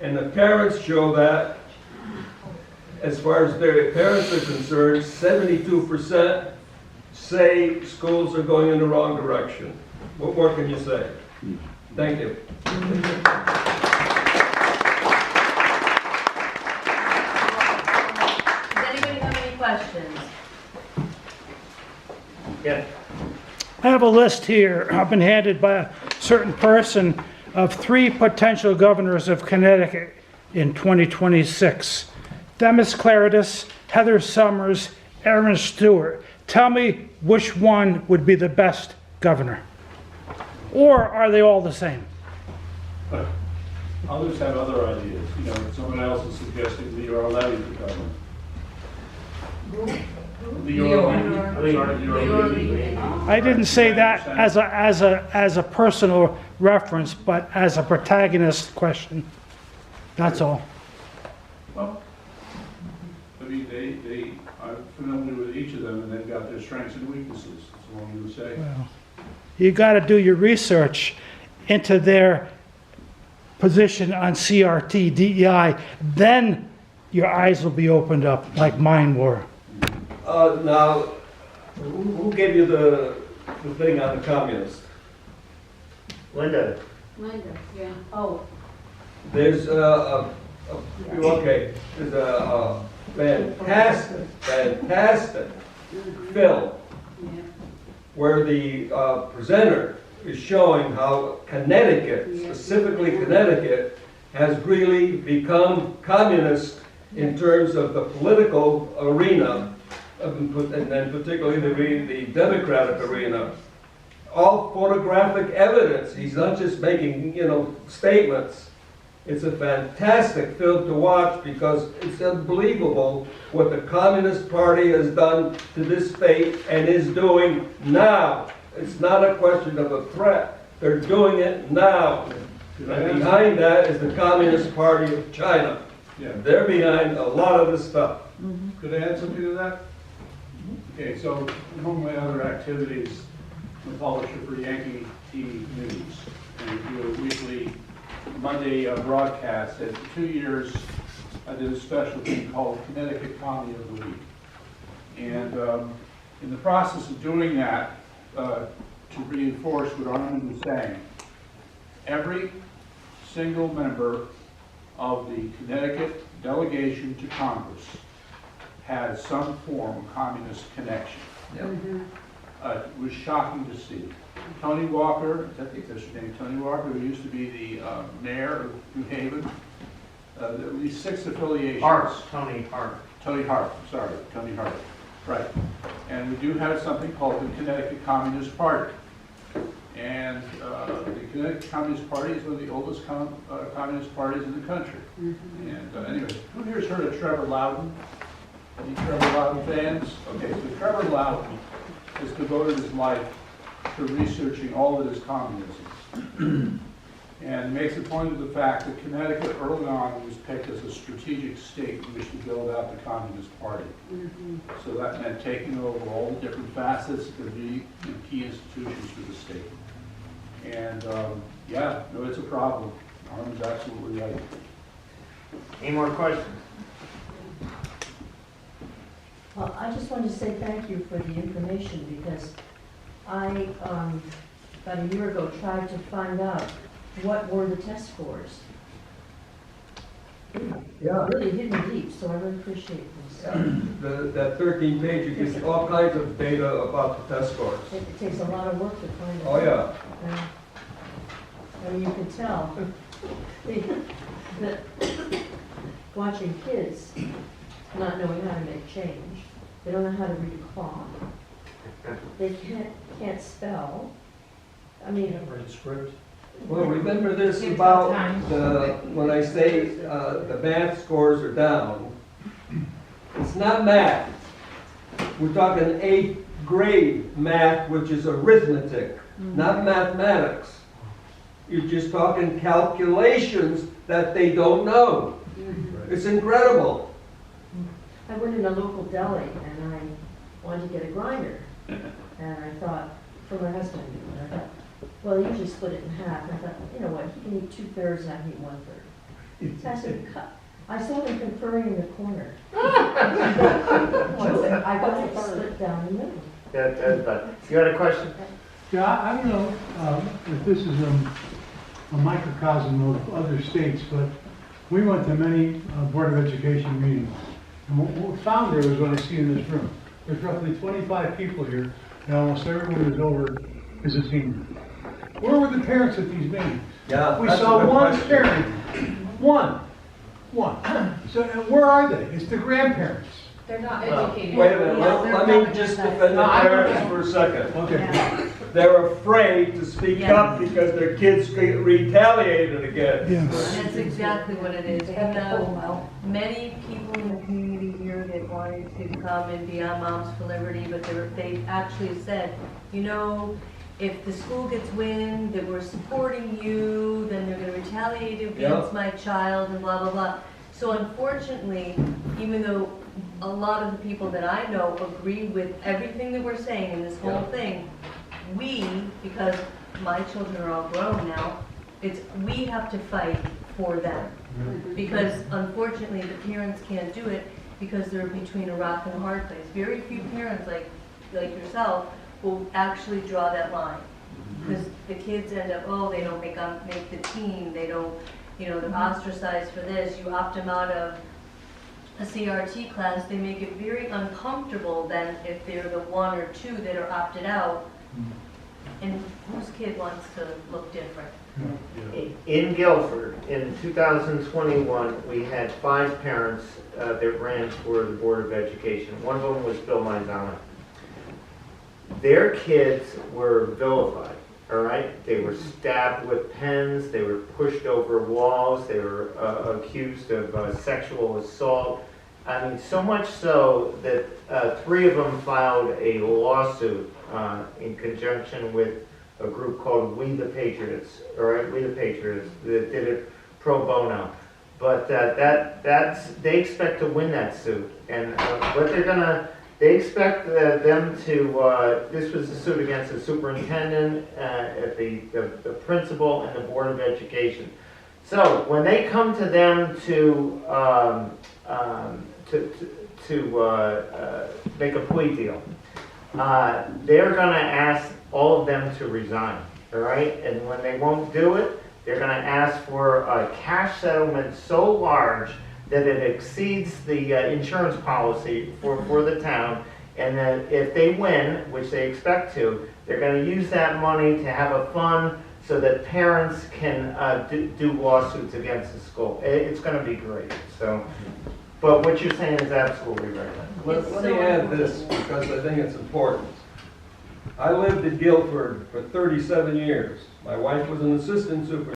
And the parents show that, as far as their parents are concerned, 72% say schools are going in the wrong direction. What more can you say? Thank you. Does anybody have any questions? Yeah. I have a list here, I've been handed by a certain person, of 3 potential governors of Connecticut in 2026. Demis Claridis, Heather Summers, Aaron Stewart. Tell me which one would be the best governor? Or are they all the same? Others have other ideas. You know, someone else is suggesting Leo Levy to govern. Leo Levy. I didn't say that as a personal reference, but as a protagonist question. That's all. Well, I mean, they are familiar with each of them, and they've got their strengths and weaknesses, that's all you would say. Well, you got to do your research into their position on CRT, DEI, then your eyes will be opened up like mine were. Now, who gave you the thing on the communists? Linda. Linda, yeah. Oh, There's okay, there's a fantastic film yeah. where the presenter is showing how Connecticut, specifically Connecticut, has really become communist in terms of the political arena, and then particularly the Democratic arena. All photographic evidence. He's not just making, statements. It's a fantastic film to watch because it's unbelievable what the Communist Party has done to this state and is doing now. It's not a question of a threat. They're doing it now. And behind that is the Communist Party of China. Yeah. They're behind a lot of this stuff. Could I add something to that? Okay, so among my other activities, I'm a publisher for Yankee TV News, and we do a weekly Monday broadcast. And for 2 years, I did a special thing called Connecticut Comedy of the Week. And in the process of doing that, to reinforce what Armin was saying, every single member of the Connecticut delegation to Congress had some form of communist connection. It was shocking to see. Tony Walker, I think that's his name, Tony Walker, who used to be the mayor of New Haven, at least 6 affiliations. Tony Hart. Tony Hart, sorry, Tony Hart, right. And we do have something called the Connecticut Communist Party. And the Connecticut Communist Party is one of the oldest communist parties in the country. And anyway, who here's heard of Trevor Loudon? Any Trevor Loudon fans? Okay, so Trevor Loudon has devoted his life to researching all that is communism. And makes a point of the fact that Connecticut early on was picked as a strategic state in which to build out the Communist Party. So that meant taking over all the different facets that could be key institutions for the state. And yeah, no, it's a problem. Armin's absolutely right. Any more questions? Well, I just wanted to say thank you for the information because I, about a year ago, tried to find out what were the test scores. Yeah. Really hidden deep, so I really appreciate this. That 13 page, you get all kinds of data about the test scores. It takes a lot of work to find out. Oh, yeah. I mean, you can tell that watching kids not knowing how to make change, they don't know how to read a clock, they can't spell. I mean, Write a script. Well, remember this about when I say the math scores are down, it's not math. We're talking 8th grade math, which is arithmetic, not mathematics. You're just talking calculations that they don't know. It's incredible. I went in a local deli and I wanted to get a grinder. And I thought, for my husband, and I thought, well, they usually split it in half. And I thought, you know what, he can eat 2/3 and I can eat 1/3. I said, I saw them conferring in the corner. I got to slip down the middle. But you had a question? Yeah, I don't know if this is a microcosm of other states, but we went to many Board of Education meetings. And what we found there was what I see in this room. There's roughly 25 people here, and almost everyone who's over is a senior. Where were the parents at these meetings? Yeah. We that's a saw good one question. parent. One. So and where are they? It's the grandparents. They're not Wait a minute, let me just defend the parents for a second. Okay. They're afraid to speak up because their kids get retaliated against. Yes. That's exactly what it is. We know many people in the community here that wanted to come and be on Moms for Liberty, but they actually said, you know, if the school gets wind that we're supporting you, then they're gonna retaliate against my child and blah, blah, blah. So unfortunately, even though a lot of the people that I know agree with everything that we're saying in this whole thing, because my children are all grown now, we have to fight for them. Because unfortunately, the parents can't do it because they're between a rock and a hard place. Very few parents like yourself will actually draw that line. Because the kids end up, they don't make the team, they don't, they're ostracized for this. You opt them out of a CRT class, they make it very uncomfortable then if they're the one or two that are opted out. And whose kid wants to look different? In Guilford, in 2021, we had 5 parents that ran for the Board of Education. One of them was Bill Manzana. Their kids were vilified, all right? They were stabbed with pens, they were pushed over walls, they were accused of sexual assault. I mean, so much so that 3 of them filed a lawsuit in conjunction with a group called We the Patriots, all right? We the Patriots, that did it pro bono. But they expect to win that suit. And what they expect them to, this was a suit against the superintendent, at the principal, and the Board of Education. So when they come to them to make a plea deal, they're going to ask all of them to resign, all right? And when they won't do it, they're going to ask for a cash settlement so large that it exceeds the insurance policy for the town, and that if they win, which they expect to, they're going to use that money to have a fund so that parents can do lawsuits against the school. It's going to be great. So, but what you're saying is absolutely right. Let me add this because I think it's important. I lived in Guilford for 37 years. My wife was an assistant superintendent.